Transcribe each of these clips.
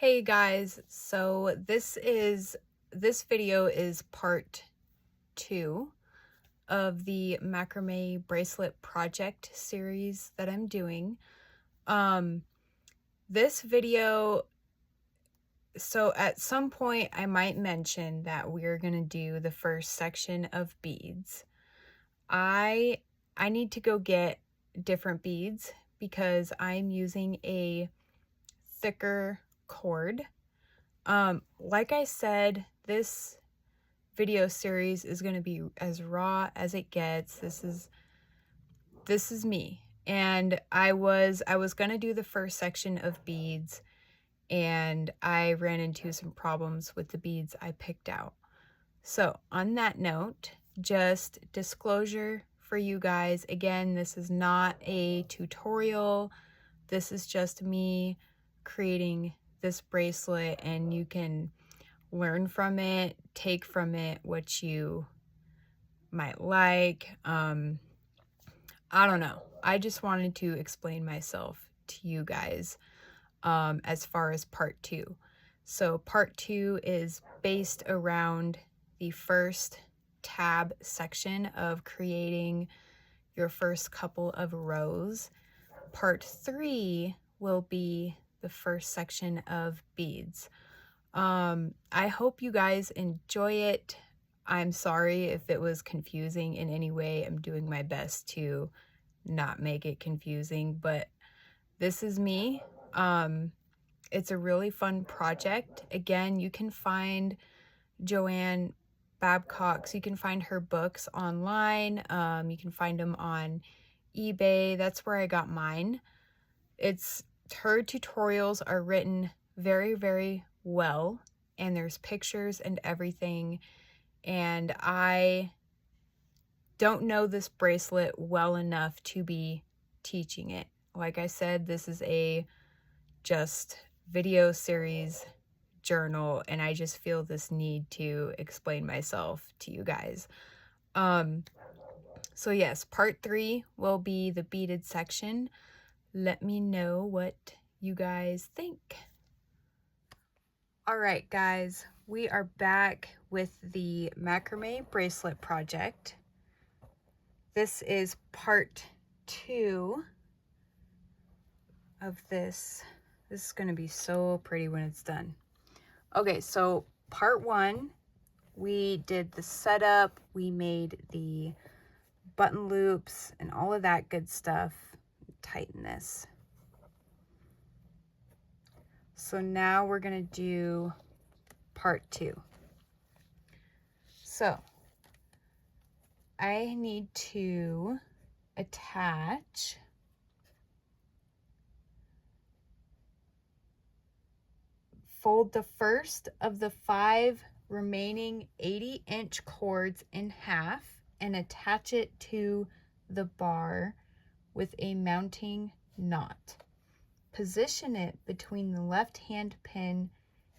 Hey guys, so this video is part 2 of the macrame bracelet project series that I'm doing. This video, so at some point I might mention that we're going to do the first section of beads. I need to go get different beads because I'm using a thicker cord. Like I said, this video series is going to be as raw as it gets. This is me. And I was going to do the first section of beads, and I ran into some problems with the beads I picked out. So, on that note, just disclosure for you guys. Again, this is not a tutorial. This is just me creating this bracelet, and you can learn from it, take from it what you might like. I don't know. I just wanted to explain myself to you guys as far as part 2. So part 2 is based around the first tab section of creating your first couple of rows. Part 3 will be the first section of beads. I hope you guys enjoy it. I'm sorry if it was confusing in any way. I'm doing my best to not make it confusing, but this is me. It's a really fun project. Again, you can find Joanne Babcock's, you can find her books online. You can find them on eBay. That's where I got mine. Her tutorials are written very, very well, and there's pictures and everything. And I don't know this bracelet well enough to be teaching it. Like I said, this is a just video series journal, and I just feel this need to explain myself to you guys. So yes, part 3 will be the beaded section. Let me know what you guys think. All right, guys, we are back with the macrame bracelet project. This is part 2 of this. This is going to be so pretty when it's done. Okay, so part 1, we did the setup, we made the button loops and all of that good stuff. Tighten this. So now we're going to do part 2. So I need to fold the first of the 5 remaining 80-inch cords in half and attach it to the bar with a mounting knot. Position it between the left hand pin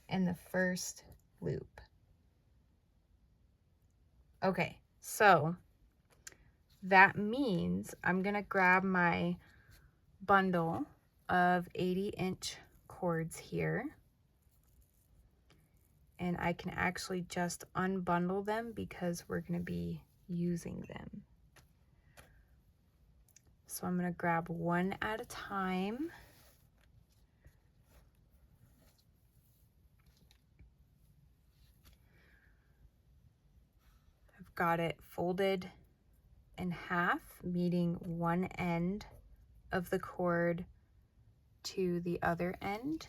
and the first loop. Okay, so that means I'm gonna grab my bundle of 80-inch cords here, and I can actually just unbundle them because we're gonna be using them. So I'm gonna grab one at a time. I've got it folded in half, meeting one end of the cord to the other end.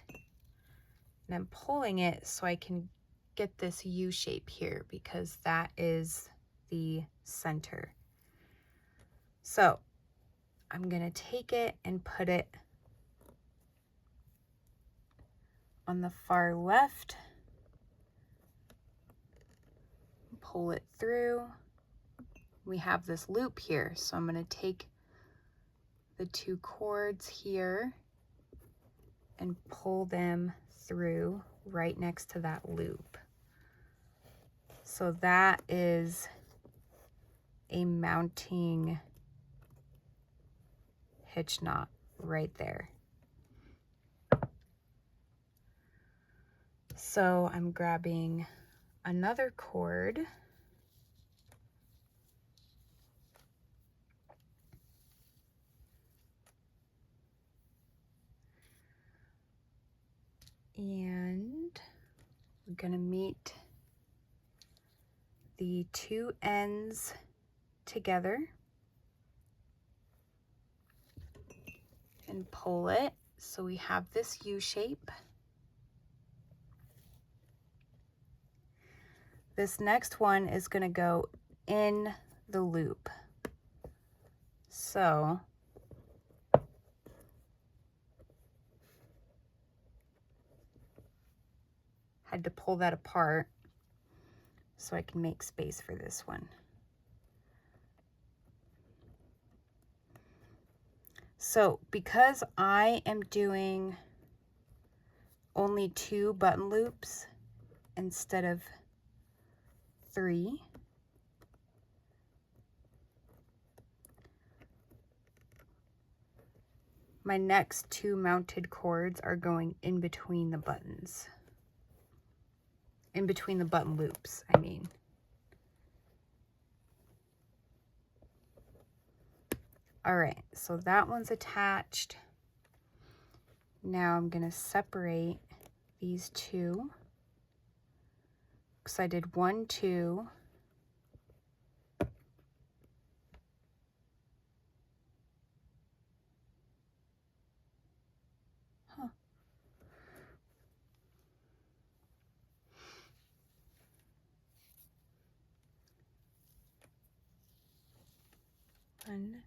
And I'm pulling it so I can get this U shape here because that is the center. So I'm gonna take it and put it on the far left, pull it through. We have this loop here, so I'm gonna take the 2 cords here and pull them through right next to that loop. So that is a mounting hitch knot right there. So I'm grabbing another cord. And we're gonna meet the two ends together and pull it so we have this U shape. This next one is gonna go in the loop. So had to pull that apart so I can make space for this one. So because I am doing only 2 button loops instead of 3, my next 2 mounted cords are going in between the buttons. In between the button loops, I mean. All right, so that one's attached. Now I'm gonna separate these 2. Because I did 1, 2. Huh. One,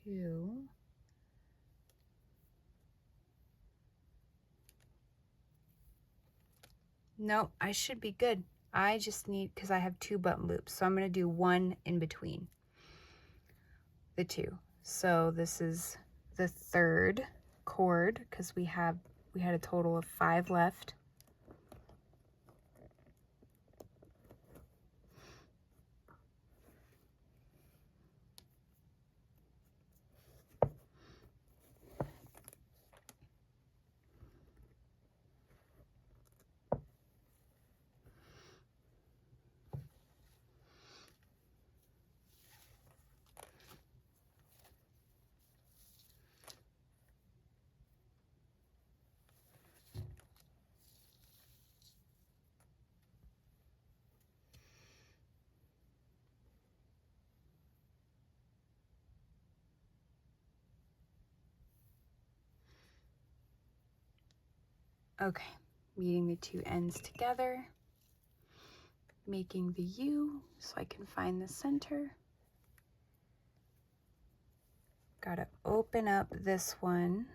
2. No, I should be good. I just need, because I have 2 button loops, so I'm going to do 1 in between the 2. So this is the 3rd cord, because we had a total of 5 left. Okay, meeting the 2 ends together, making the U so I can find the center. Gotta open up this one.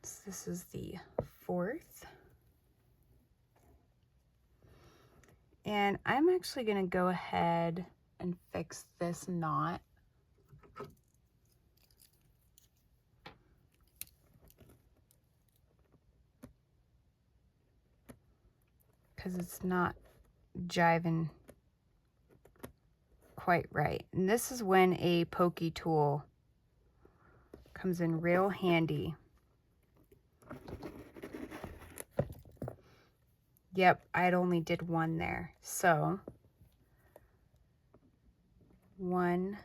So this is the 4th. And I'm actually going to go ahead and fix this knot. Because it's not jiving quite right. And this is when a pokey tool comes in real handy. Yep, I'd only did 1 there. So 1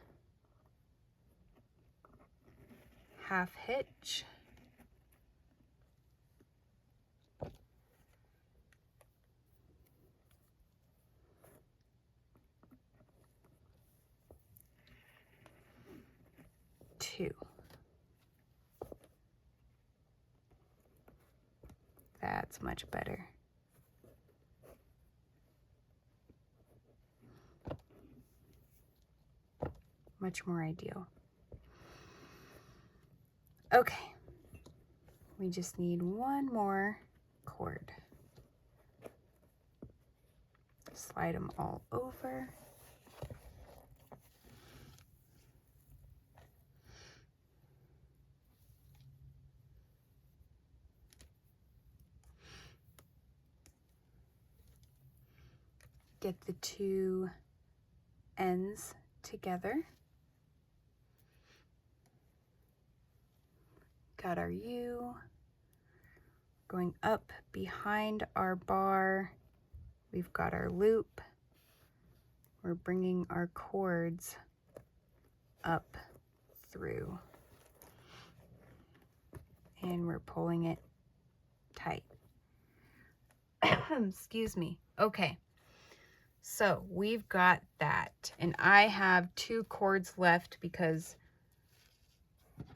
half hitch. Two. That's much better. Much more ideal. Okay, we just need 1 more cord. Slide them all over. get the two ends together. Got our U. Going up behind our bar, we've got our loop. We're bringing our cords up through. And we're pulling it tight. Excuse me. Okay. So we've got that. And I have 2 cords left because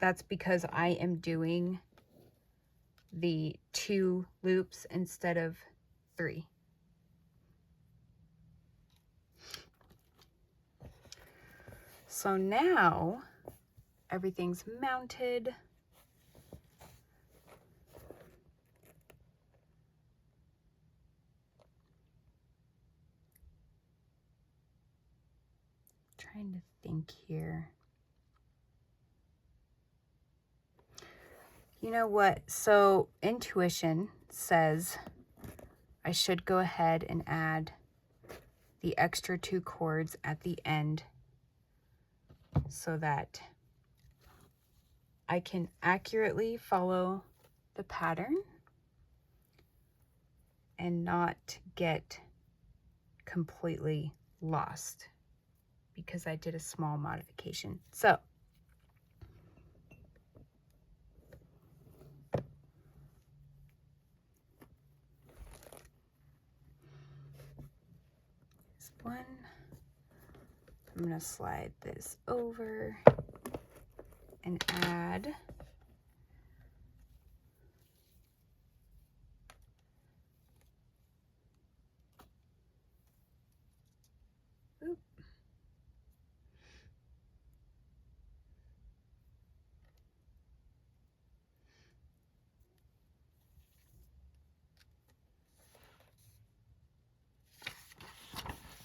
I am doing the 2 loops instead of 3. So now everything's mounted. Trying to think here. You know what? So intuition says I should go ahead and add the extra 2 cords at the end so that I can accurately follow the pattern and not get completely lost because I did a small modification. So this one, I'm going to slide this over and add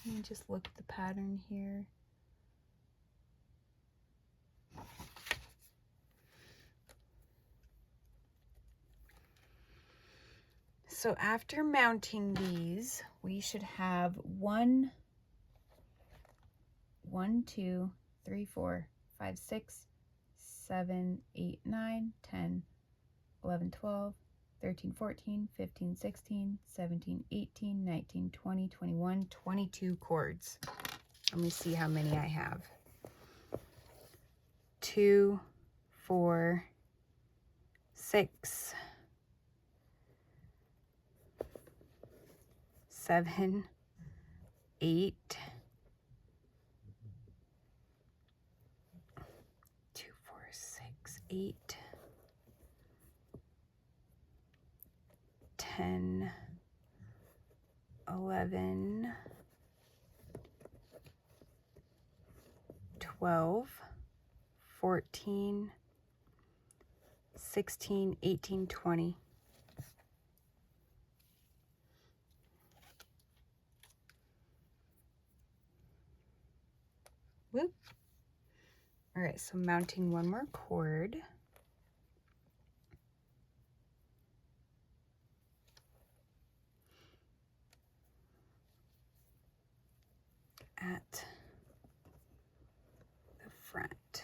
let me just look at the pattern here. So after mounting these, we should have 1, 2, 3, 4, 5, 6, 7, 8, 9, 10, 11, 12, 13, 14, 15, 16, 17, 18, 19, 20, 21, 22 cords. Let me see how many I have. 2, 4, 6, 7, 8, 2, 4, 6, 8, 10, 11, 12, 14, 16, 18, 20. Whoop. All right, so mounting one more cord. At the front.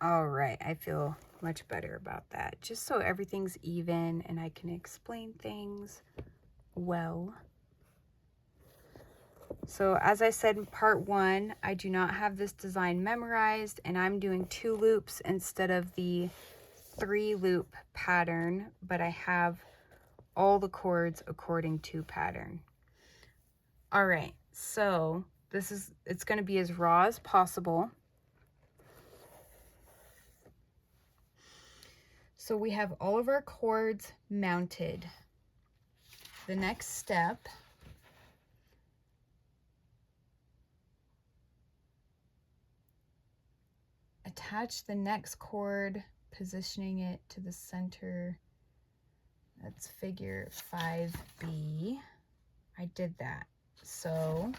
All right, I feel much better about that. Just so everything's even and I can explain things well. So as I said in part 1, I do not have this design memorized and I'm doing 2 loops instead of the 3 loop pattern, but I have all the cords according to pattern. All right, so it's going to be as raw as possible. So we have all of our cords mounted. The next step attach the next cord, positioning it to the center. That's figure 5B. I did that. So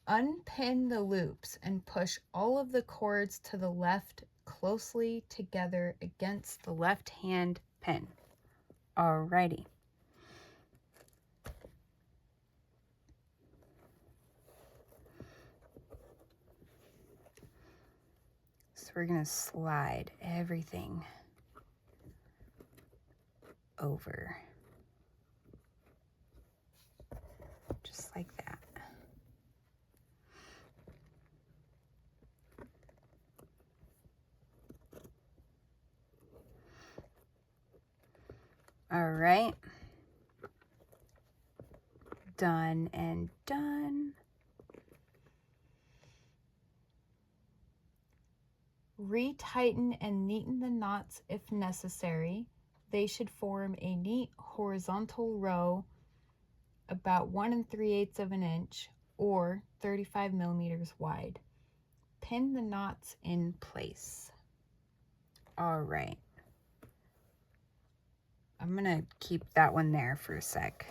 unpin the loops and push all of the cords to the left closely together against the left hand pin. Alrighty. we're going to slide everything over. Just like that. All right. Done and done. Retighten and neaten the knots if necessary. They should form a neat horizontal row about 1 3/8 of an inch or 35 millimeters wide. Pin the knots in place. All right. I'm gonna keep that one there for a sec.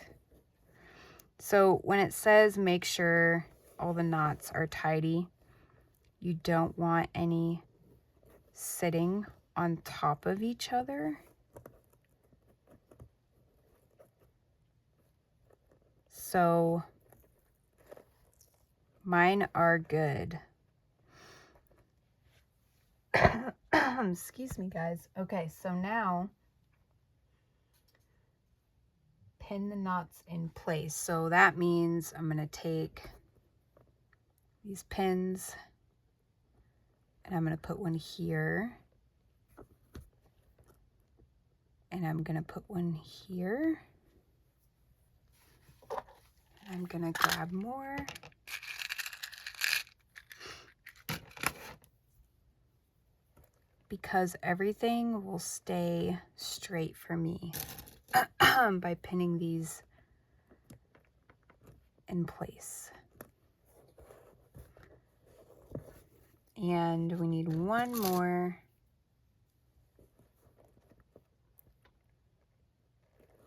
So when it says make sure all the knots are tidy, you don't want any sitting on top of each other. So mine are good. Excuse me, guys. Okay, so now pin the knots in place. So that means I'm going to take these pins and I'm going to put one here. And I'm going to put one here. And I'm going to grab more. Because everything will stay straight for me by pinning these in place. And we need one more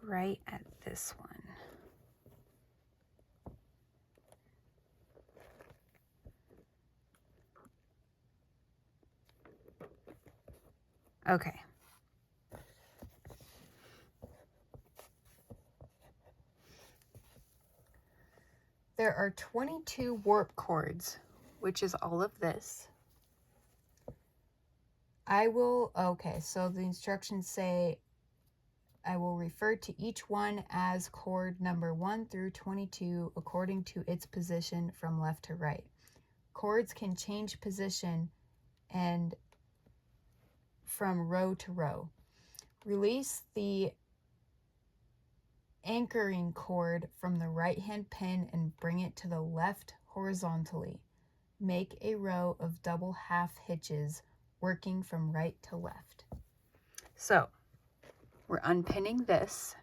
right at this one. Okay. There are 22 warp cords, which is all of this. Okay, so the instructions say, I will refer to each one as cord number 1 through 22 according to its position from left to right. Cords can change position and from row to row. Release the anchoring cord from the right hand pin and bring it to the left horizontally. Make a row of double half hitches working from right to left. So we're unpinning this.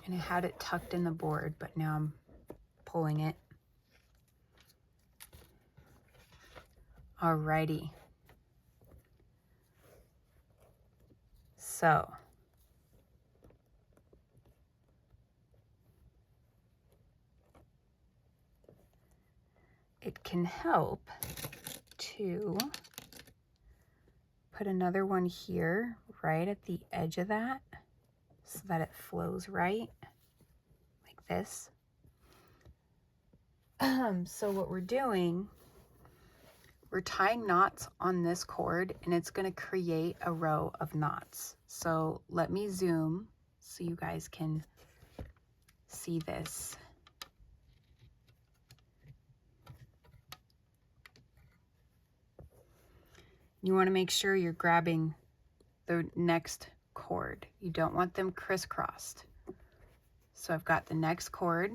And I had it tucked in the board, but now I'm pulling it. Alrighty. So it can help to put another one here right at the edge of that so that it flows right like this. So what we're doing, we're tying knots on this cord and it's going to create a row of knots. So let me zoom so you guys can see this. You want to make sure you're grabbing the next cord. You don't want them crisscrossed. So I've got the next cord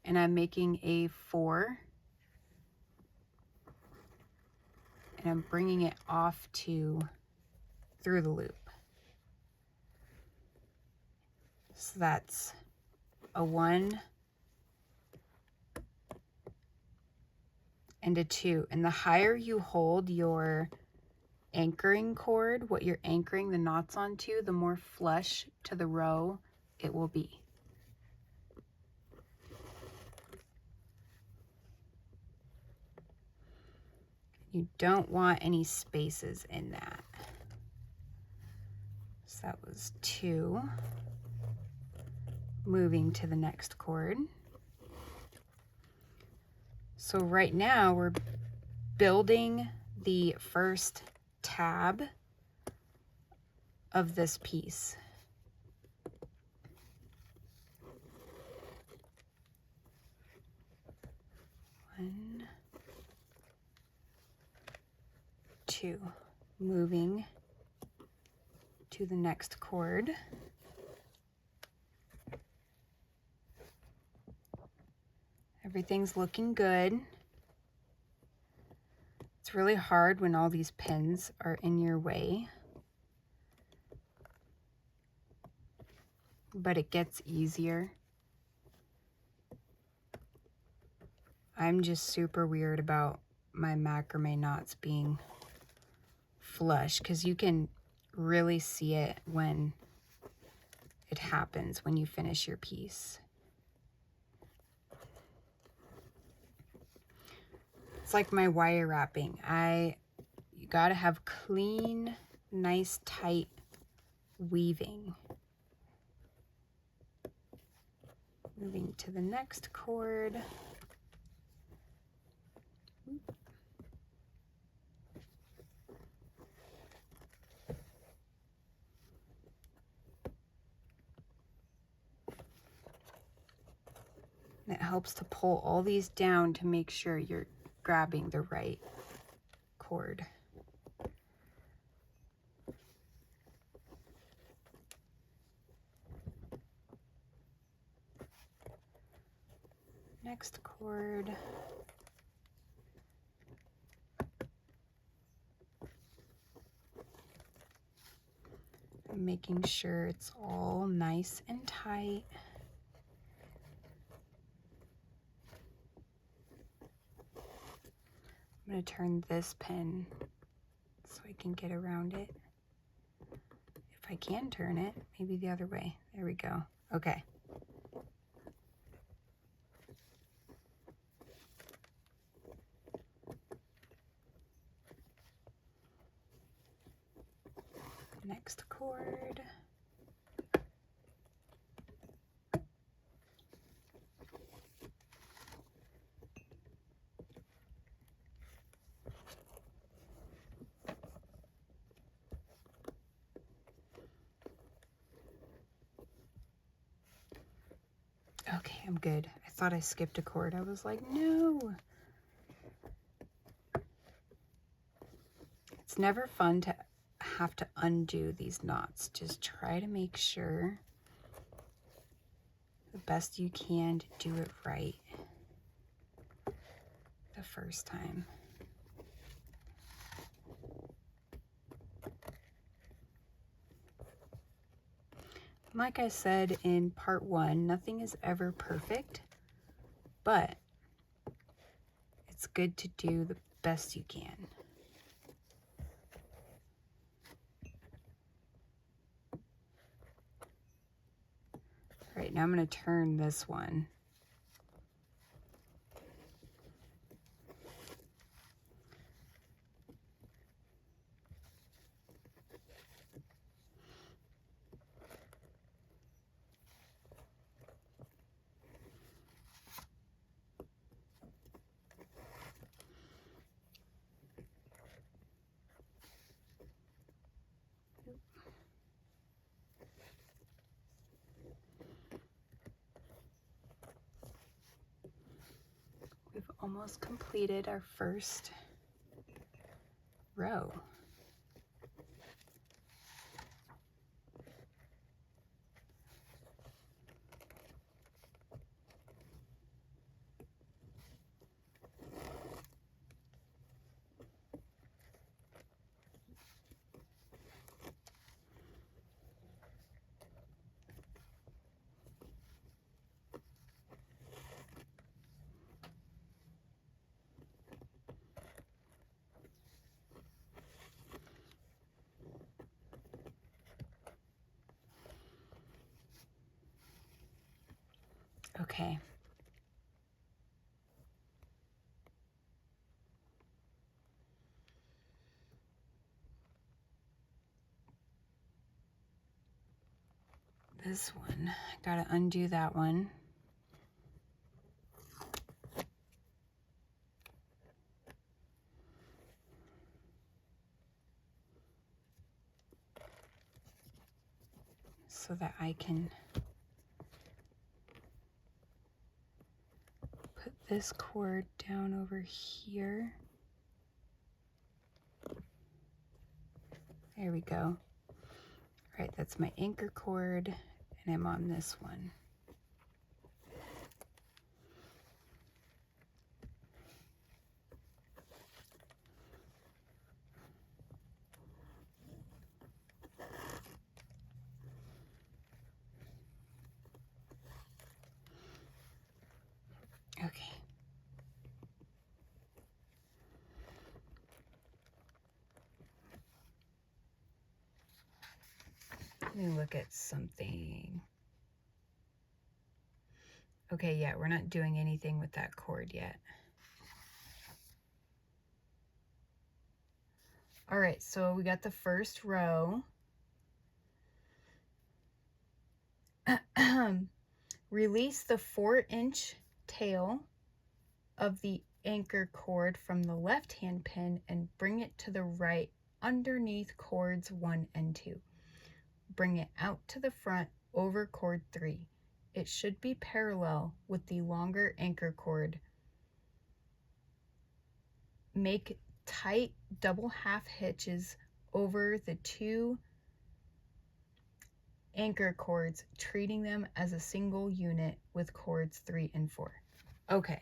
and I'm making a 4 and I'm bringing it off to through the loop. So that's a 1 and a 2. And the higher you hold your anchoring cord, what you're anchoring the knots onto, the more flush to the row it will be. You don't want any spaces in that. So that was 2. Moving to the next cord. So right now we're building the first tab of this piece. One, two, moving to the next cord. Everything's looking good. It's really hard when all these pins are in your way, but it gets easier. I'm just super weird about my macrame knots being flush because you can really see it when it happens when you finish your piece. It's like my wire wrapping. You gotta have clean, nice, tight weaving. Moving to the next cord. And it helps to pull all these down to make sure you're grabbing the right cord. Next cord. I'm making sure it's all nice and tight. I'm going to turn this pin so I can get around it. If I can turn it, maybe the other way. There we go. Okay. Next cord. Okay, I'm good. I thought I skipped a cord. I was like, no. It's never fun to have to undo these knots. Just try to make sure the best you can to do it right the first time. Like I said in part 1, nothing is ever perfect, but it's good to do the best you can. All right, now I'm going to turn this one. We've almost completed our first row. Okay. This one, I gotta undo that one. so that I can put this cord down over here. There we go. All right, that's my anchor cord, and I'm on this one. Okay. Let me look at something. Okay, yeah, we're not doing anything with that cord yet. All right, so we got the first row. Release the 4-inch tail of the anchor cord from the left-hand pin and bring it to the right underneath cords 1 and 2. Bring it out to the front over cord 3. It should be parallel with the longer anchor cord. Make tight double half hitches over the 2 anchor cords, treating them as a single unit with cords 3 and 4. Okay.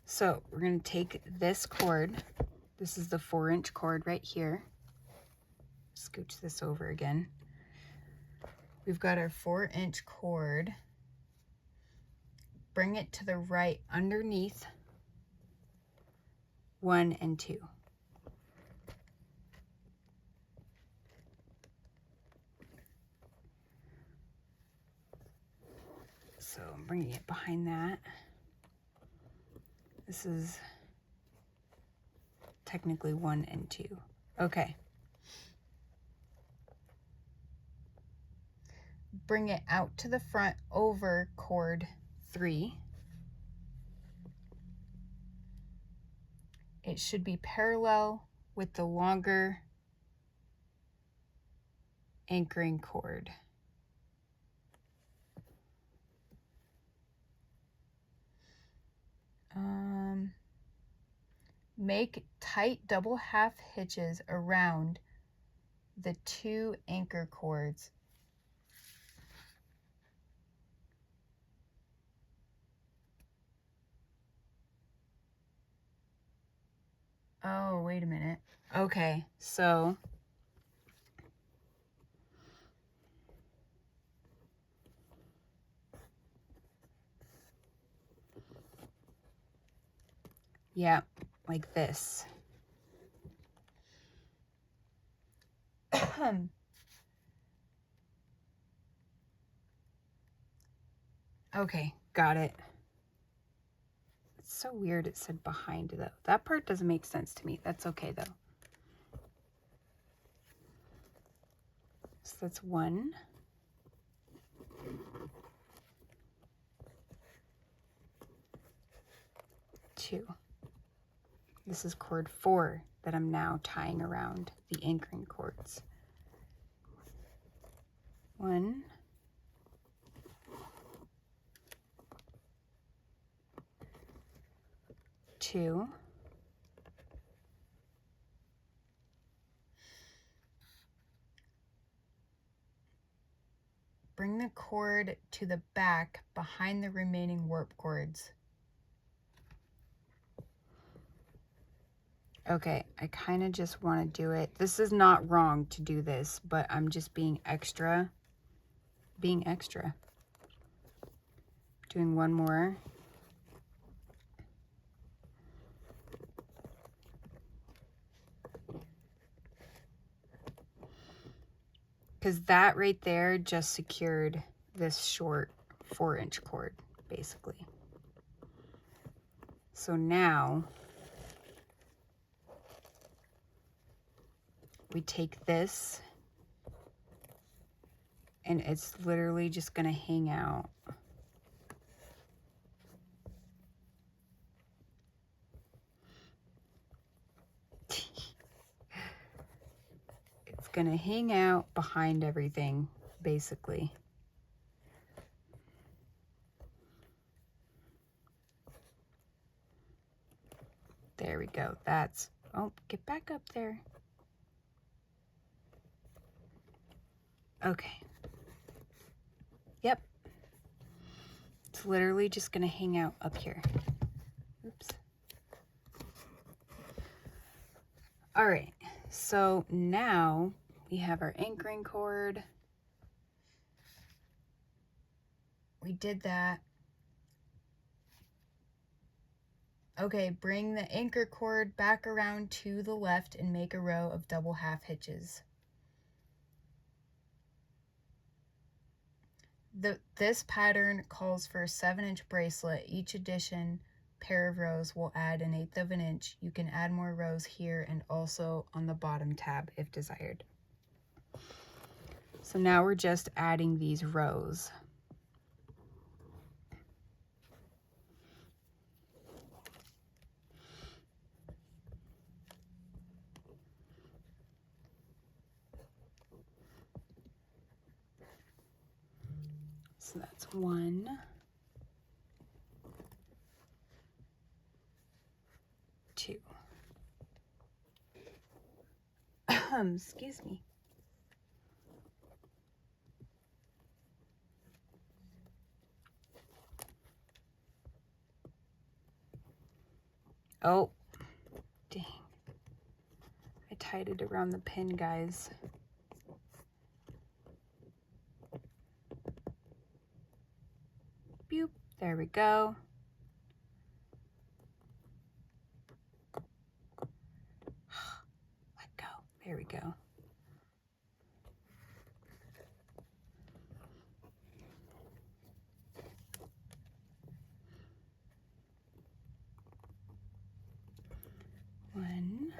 So we're going to take this cord. This is the 4-inch cord right here. Scooch this over again. We've got our 4-inch cord. Bring it to the right underneath 1 and 2. So I'm bringing it behind that. This is technically 1 and 2. Okay. Bring it out to the front over cord 3. It should be parallel with the longer anchoring cord. Make tight double half hitches around the 2 anchor cords. Oh, wait a minute. Okay, so yeah, like this. Okay, got it. It's so weird it said behind though. That part doesn't make sense to me. That's okay though. So that's 1. 2. This is cord 4 that I'm now tying around the anchoring cords. 1, 2, bring the cord to the back behind the remaining warp cords. Okay, I kind of just want to do it. This is not wrong to do this, but I'm just being extra. Doing one more. Because that right there just secured this short 4-inch cord, basically. So now we take this and it's literally just going to hang out. It's gonna hang out behind everything, basically. There we go. That's, oh, get back up there. Okay. Yep. It's literally just gonna hang out up here. Oops. All right, so now we have our anchoring cord. We did that. Okay, bring the anchor cord back around to the left and make a row of double half hitches. This pattern calls for a 7-inch bracelet. Each addition pair of rows will add 1/8 of an inch. You can add more rows here and also on the bottom tab if desired. So now we're just adding these rows. So that's 1, 2. Excuse me. Oh, dang. I tied it around the pin, guys. Boop, there we go. Let go, there we go. One,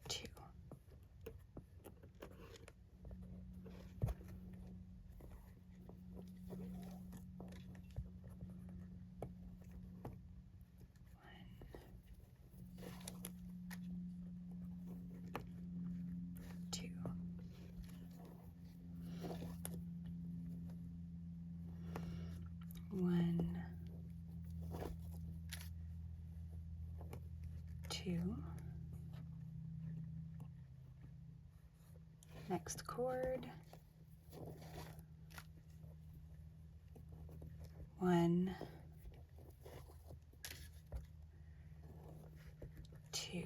two. Two. One, two. Next cord. 1, 2.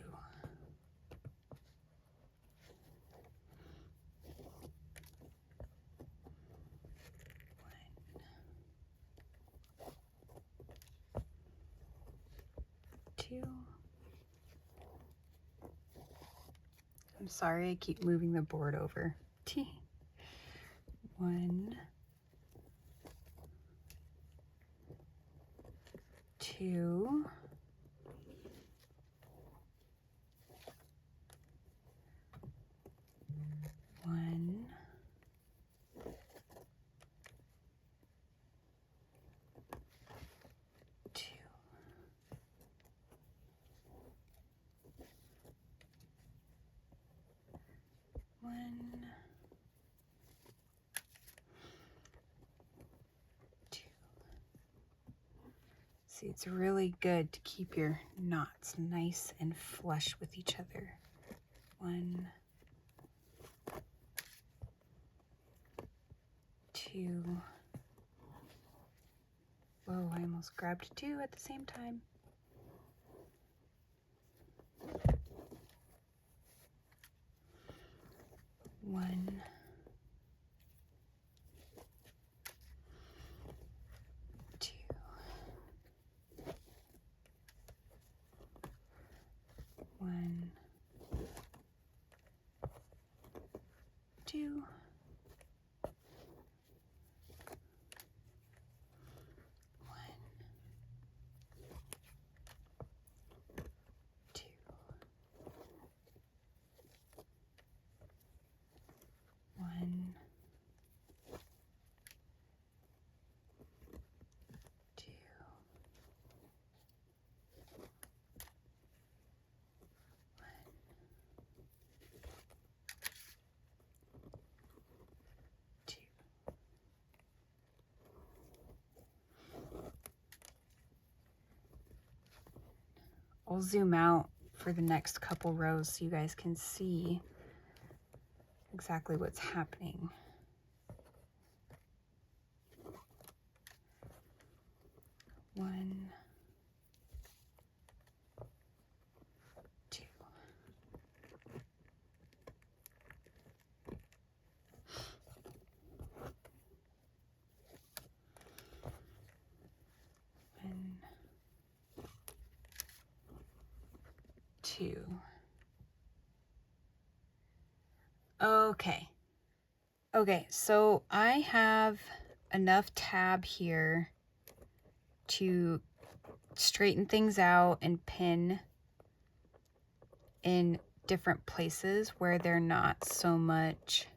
2. I'm sorry, I keep moving the board over. 1, 2. 1, 2. 1, 2. See, it's really good to keep your knots nice and flush with each other. 1, 2. Whoa, I almost grabbed 2 at the same time. 1, 2. 1, 2. 1, 2. 1, We'll zoom out for the next couple rows so you guys can see exactly what's happening. One, two. One, two. Okay. Okay, so I have enough tab here to straighten things out and pin in different places where they're not so much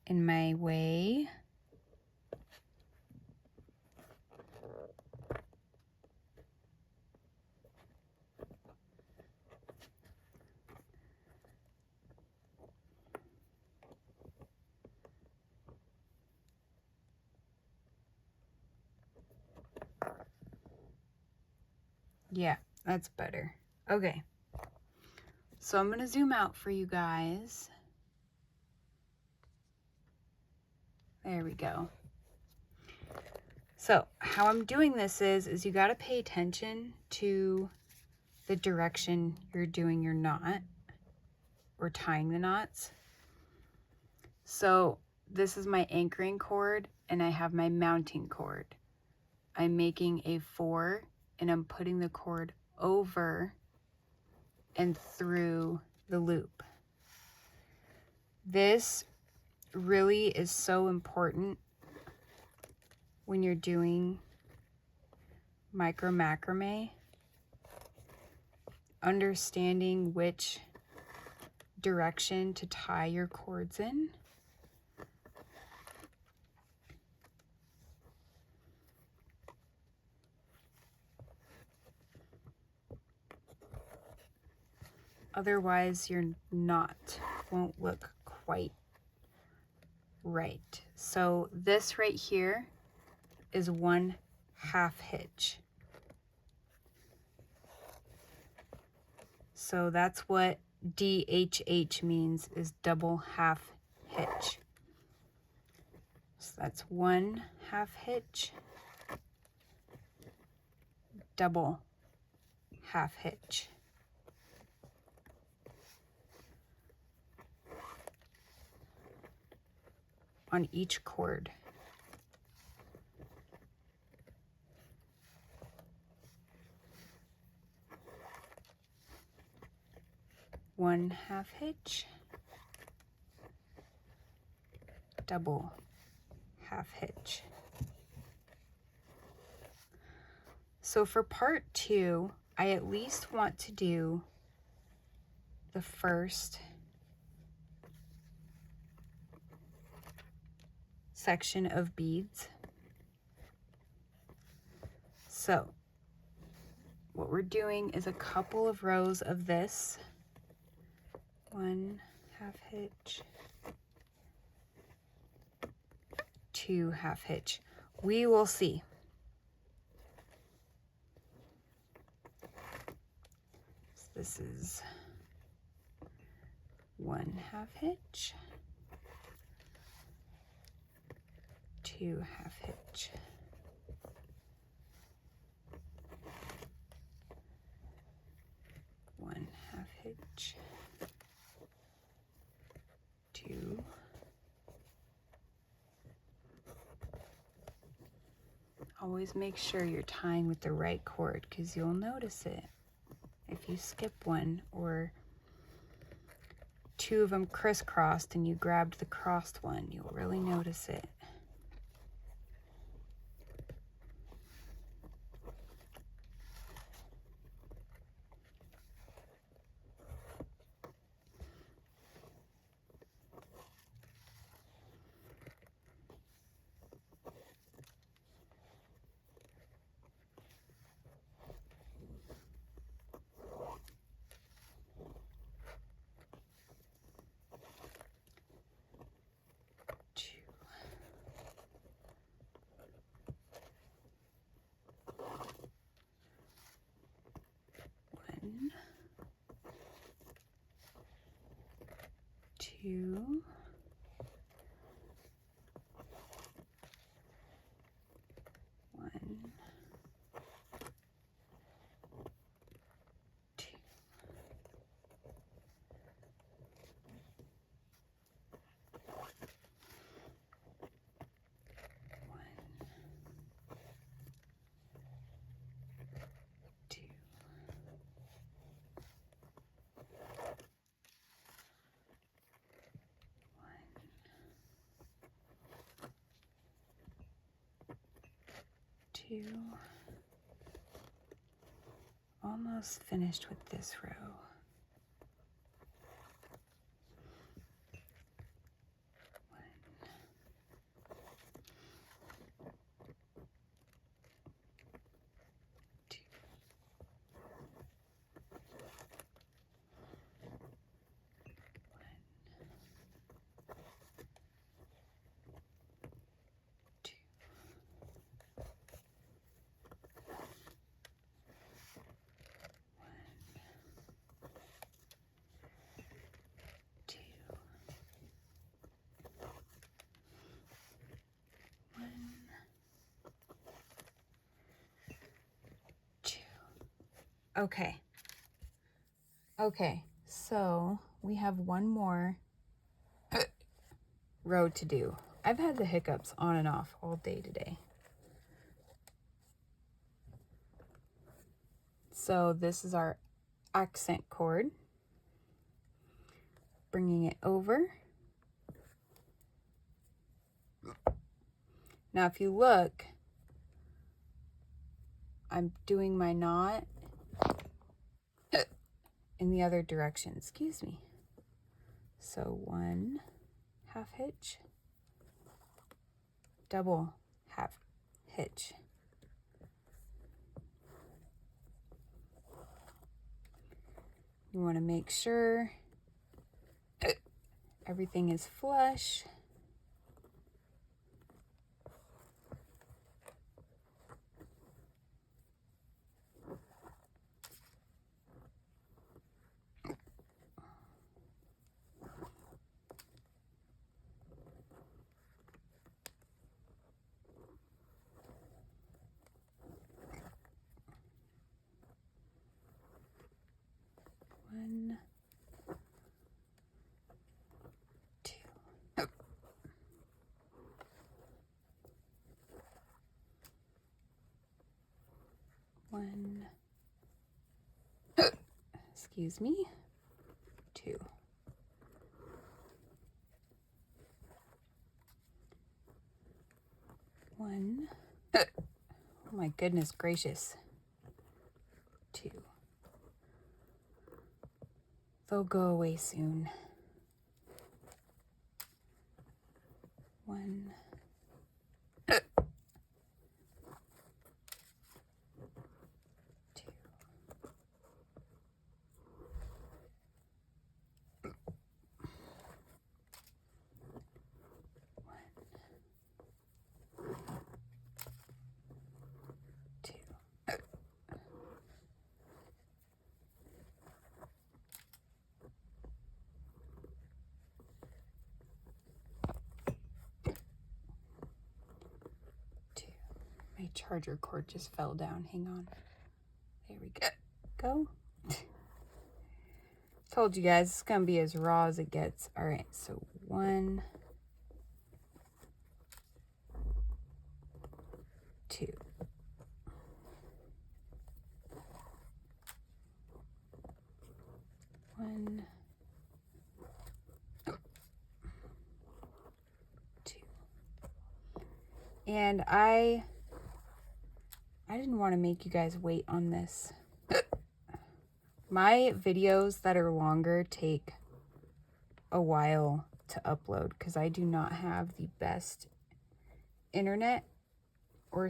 in my way. Yeah, that's better. Okay. So I'm going to zoom out for you guys. There we go. So how I'm doing this is you got to pay attention to the direction you're doing your knot or tying the knots. So this is my anchoring cord and I have my mounting cord. I'm making a 4 and I'm putting the cord over and through the loop. This really is so important when you're doing micro macrame, understanding which direction to tie your cords in. Otherwise, your knot won't look quite right. So this right here is 1/2 hitch. So that's what DHH means, is double half hitch. So that's 1/2 hitch, double half hitch. On each cord. One half hitch, double half hitch. So for part 2, I at least want to do the first section of beads. So what we're doing is a couple of rows of this. 1/2 hitch, 2/2 hitch. We will see. So this is 1/2 hitch, 2/2 hitch. One half hitch, 2, always make sure you're tying with the right cord because you'll notice it if you skip one or 2 of them crisscrossed and you grabbed the crossed one, you'll really notice it. 2, 1, 2, 2, 2. Almost finished with this row. 2, 2, 2. Okay. Okay, so we have one more row to do. I've had the hiccups on and off all day today. So this is our accent cord. Bringing it over. Now if you look, I'm doing my knot in the other direction, excuse me. So 1 half hitch, double half hitch. You want to make sure everything is flush. One, 2. 1, excuse me, 2. 1, oh my goodness gracious, 2. They'll go away soon. 1, 2. 2. My charger cord just fell down. Hang on. There we go. Told you guys it's gonna be as raw as it gets. All right, so 1, 2. 1, 2. And I didn't want to make you guys wait on this. My videos that are longer take a while to upload because I do not have the best internet or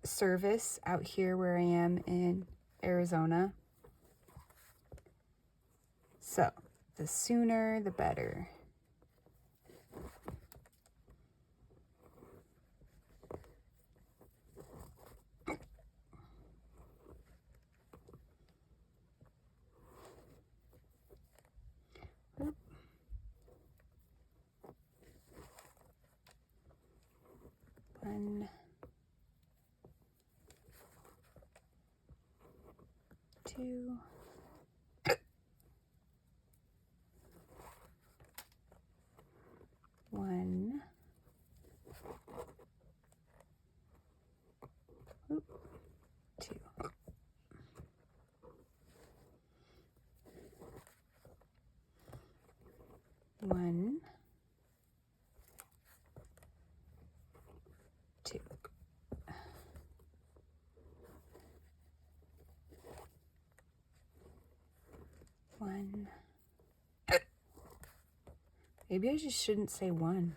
service out here where I am in Arizona. So the sooner the better. 1, 2, 1, 2. 1, 2. 1. Maybe I just shouldn't say 1.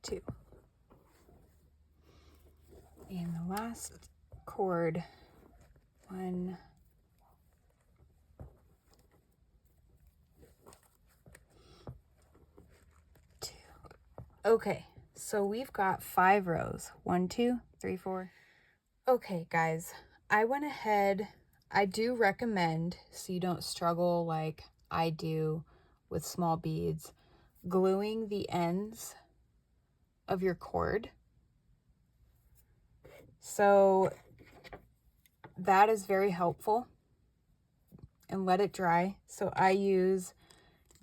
2. And the last cord, 1, 2. Okay, so we've got 5 rows. 1, 2, 3, 4. Okay, guys, I went ahead. I do recommend, so you don't struggle like I do with small beads, gluing the ends of your cord. So that is very helpful. And let it dry. So I use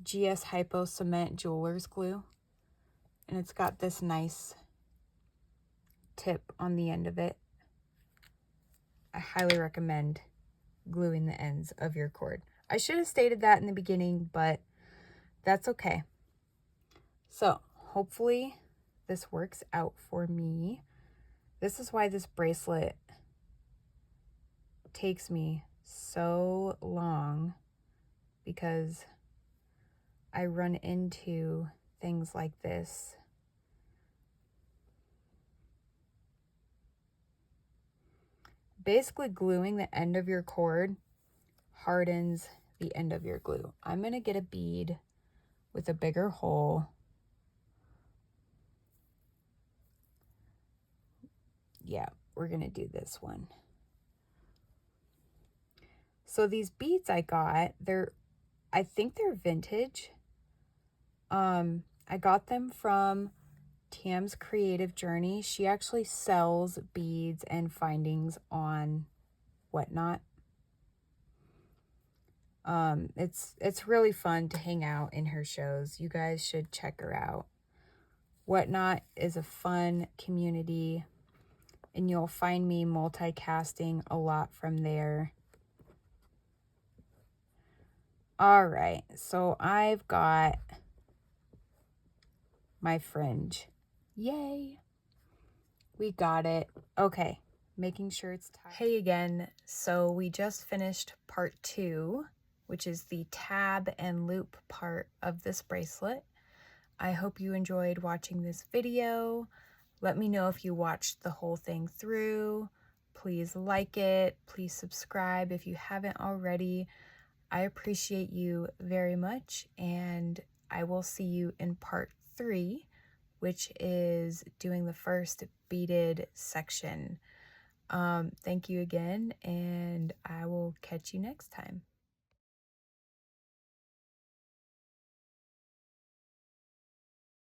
GS Hypo Cement Jeweler's Glue. And it's got this nice tip on the end of it. I highly recommend gluing the ends of your cord. I should have stated that in the beginning, but that's okay. So hopefully this works out for me. This is why this bracelet takes me so long, because I run into things like this. Basically, gluing the end of your cord hardens the end of your glue. I'm going to get a bead with a bigger hole. Yeah, we're going to do this one. So these beads I got, I think they're vintage. I got them from Tam's Creative Journey. She actually sells beads and findings on Whatnot. It's really fun to hang out in her shows. You guys should check her out. Whatnot is a fun community, and you'll find me multicasting a lot from there. All right, so I've got my fringe. Yay! We got it. Okay, making sure it's tight. Hey again. So we just finished part 2, which is the tab and loop part of this bracelet. I hope you enjoyed watching this video. Let me know if you watched the whole thing through. Please like it. Please subscribe if you haven't already. I appreciate you very much, and I will see you in part 3, which is doing the first beaded section. Thank you again, and I will catch you next time.